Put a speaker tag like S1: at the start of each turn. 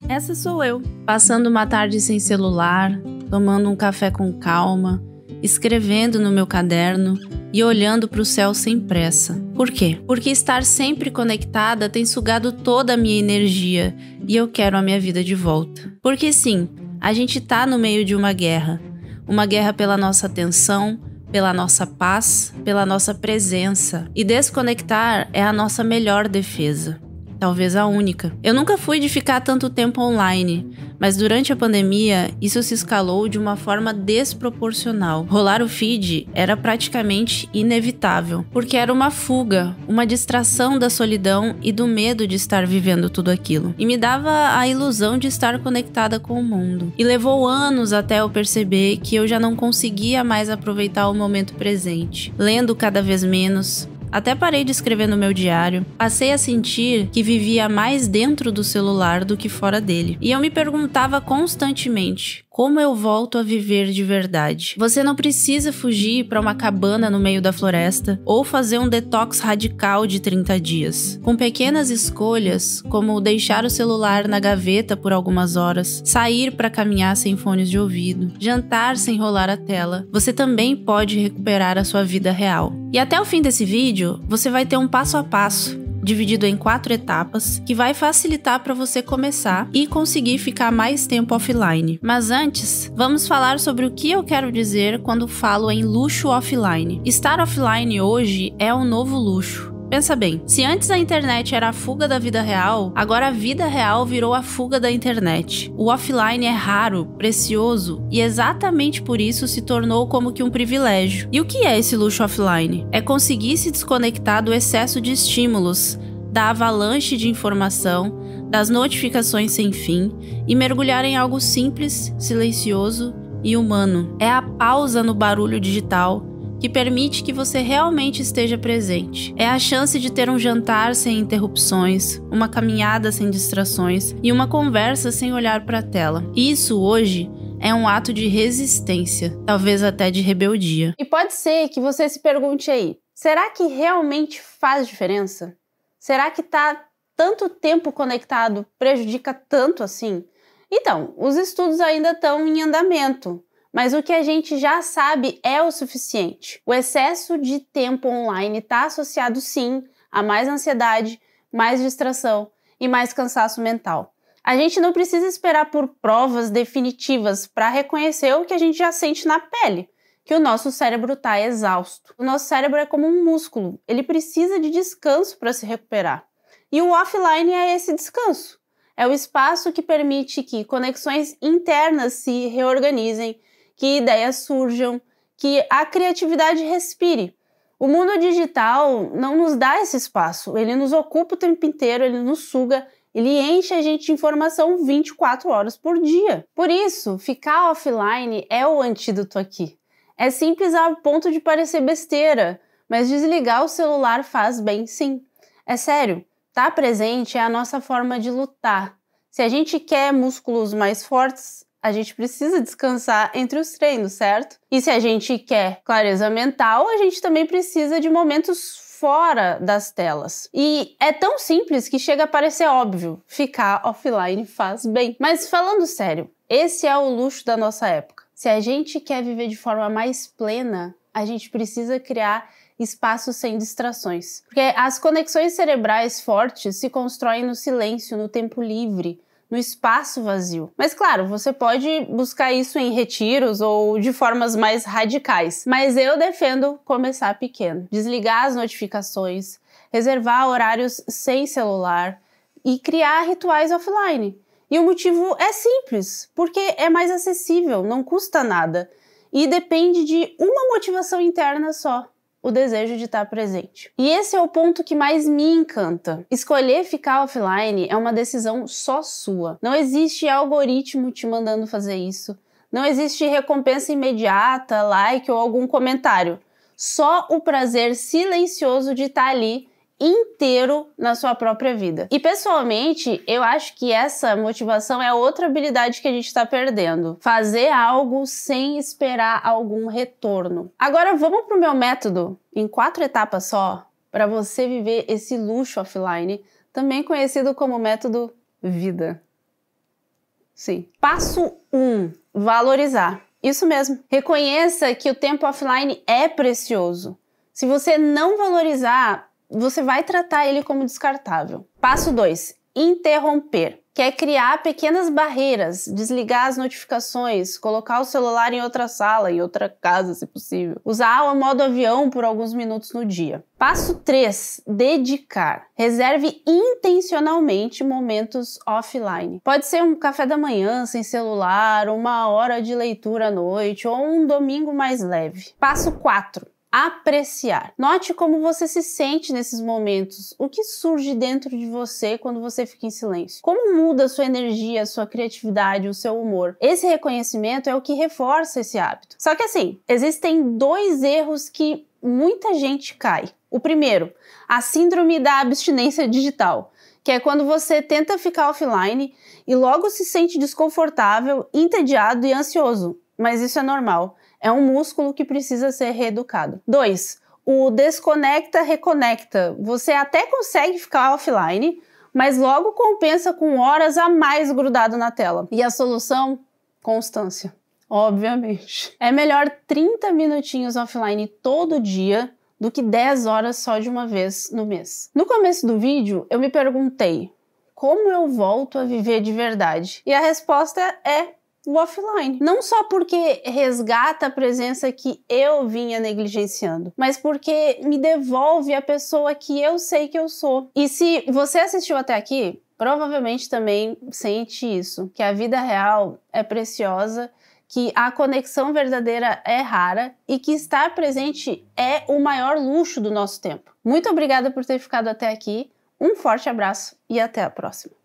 S1: Essa sou eu, passando uma tarde sem celular, tomando um café com calma, escrevendo no meu caderno e olhando para o céu sem pressa. Por quê? Porque estar sempre conectada tem sugado toda a minha energia e eu quero a minha vida de volta. Porque sim, a gente tá no meio de uma guerra pela nossa atenção, pela nossa paz, pela nossa presença. E desconectar é a nossa melhor defesa. Talvez a única. Eu nunca fui de ficar tanto tempo online, mas durante a pandemia isso se escalou de uma forma desproporcional. Rolar o feed era praticamente inevitável, porque era uma fuga, uma distração da solidão e do medo de estar vivendo tudo aquilo. E me dava a ilusão de estar conectada com o mundo. E levou anos até eu perceber que eu já não conseguia mais aproveitar o momento presente, lendo cada vez menos. Até parei de escrever no meu diário. Passei a sentir que vivia mais dentro do celular do que fora dele. E eu me perguntava constantemente: como eu volto a viver de verdade? Você não precisa fugir para uma cabana no meio da floresta ou fazer um detox radical de 30 dias. Com pequenas escolhas, como deixar o celular na gaveta por algumas horas, sair para caminhar sem fones de ouvido, jantar sem rolar a tela, você também pode recuperar a sua vida real. E até o fim desse vídeo, você vai ter um passo a passo, dividido em 4 etapas, que vai facilitar para você começar e conseguir ficar mais tempo offline. Mas antes, vamos falar sobre o que eu quero dizer quando falo em luxo offline. Estar offline hoje é um novo luxo. Pensa bem, se antes a internet era a fuga da vida real, agora a vida real virou a fuga da internet. O offline é raro, precioso e exatamente por isso se tornou como que um privilégio. E o que é esse luxo offline? É conseguir se desconectar do excesso de estímulos, da avalanche de informação, das notificações sem fim e mergulhar em algo simples, silencioso e humano. É a pausa no barulho digital que permite que você realmente esteja presente. É a chance de ter um jantar sem interrupções, uma caminhada sem distrações e uma conversa sem olhar para a tela. Isso hoje é um ato de resistência, talvez até de rebeldia.
S2: E pode ser que você se pergunte aí, será que realmente faz diferença? Será que tanto tempo conectado prejudica tanto assim? Então, os estudos ainda estão em andamento. Mas o que a gente já sabe é o suficiente. O excesso de tempo online está associado sim a mais ansiedade, mais distração e mais cansaço mental. A gente não precisa esperar por provas definitivas para reconhecer o que a gente já sente na pele, que o nosso cérebro está exausto. O nosso cérebro é como um músculo, ele precisa de descanso para se recuperar. E o offline é esse descanso. É o espaço que permite que conexões internas se reorganizem, que ideias surjam, que a criatividade respire. O mundo digital não nos dá esse espaço, ele nos ocupa o tempo inteiro, ele nos suga, ele enche a gente de informação 24 horas por dia. Por isso, ficar offline é o antídoto aqui. É simples ao ponto de parecer besteira, mas desligar o celular faz bem sim. É sério, estar presente é a nossa forma de lutar. Se a gente quer músculos mais fortes, a gente precisa descansar entre os treinos, certo? E se a gente quer clareza mental, a gente também precisa de momentos fora das telas. E é tão simples que chega a parecer óbvio, ficar offline faz bem. Mas falando sério, esse é o luxo da nossa época. Se a gente quer viver de forma mais plena, a gente precisa criar espaços sem distrações. Porque as conexões cerebrais fortes se constroem no silêncio, no tempo livre, no espaço vazio. Mas claro, você pode buscar isso em retiros ou de formas mais radicais. Mas eu defendo começar pequeno. Desligar as notificações, reservar horários sem celular e criar rituais offline. E o motivo é simples, porque é mais acessível, não custa nada e depende de uma motivação interna só. O desejo de estar presente. E esse é o ponto que mais me encanta. Escolher ficar offline é uma decisão só sua. Não existe algoritmo te mandando fazer isso. Não existe recompensa imediata, like ou algum comentário. Só o prazer silencioso de estar ali inteiro na sua própria vida. E pessoalmente, eu acho que essa motivação é outra habilidade que a gente está perdendo. Fazer algo sem esperar algum retorno. Agora vamos pro meu método, em 4 etapas só, para você viver esse luxo offline, também conhecido como método vida. Sim. Passo 1. Valorizar. Isso mesmo. Reconheça que o tempo offline é precioso. Se você não valorizar, você vai tratar ele como descartável. Passo 2. Interromper. Que é criar pequenas barreiras, desligar as notificações, colocar o celular em outra sala, em outra casa, se possível. Usar o modo avião por alguns minutos no dia. Passo 3. Dedicar. Reserve intencionalmente momentos offline. Pode ser um café da manhã sem celular, uma hora de leitura à noite ou um domingo mais leve. Passo 4. Apreciar. Note como você se sente nesses momentos, o que surge dentro de você quando você fica em silêncio. Como muda a sua energia, a sua criatividade, o seu humor. Esse reconhecimento é o que reforça esse hábito. Só que assim, existem 2 erros que muita gente cai. O primeiro, a síndrome da abstinência digital, que é quando você tenta ficar offline e logo se sente desconfortável, entediado e ansioso. Mas isso é normal. É um músculo que precisa ser reeducado. 2. O desconecta, reconecta. Você até consegue ficar offline, mas logo compensa com horas a mais grudado na tela. E a solução? Constância. Obviamente. É melhor 30 minutinhos offline todo dia do que 10 horas só de uma vez no mês. No começo do vídeo, eu me perguntei como eu volto a viver de verdade? E a resposta é o offline. Não só porque resgata a presença que eu vinha negligenciando, mas porque me devolve a pessoa que eu sei que eu sou. E se você assistiu até aqui, provavelmente também sente isso, que a vida real é preciosa, que a conexão verdadeira é rara e que estar presente é o maior luxo do nosso tempo. Muito obrigada por ter ficado até aqui, um forte abraço e até a próxima.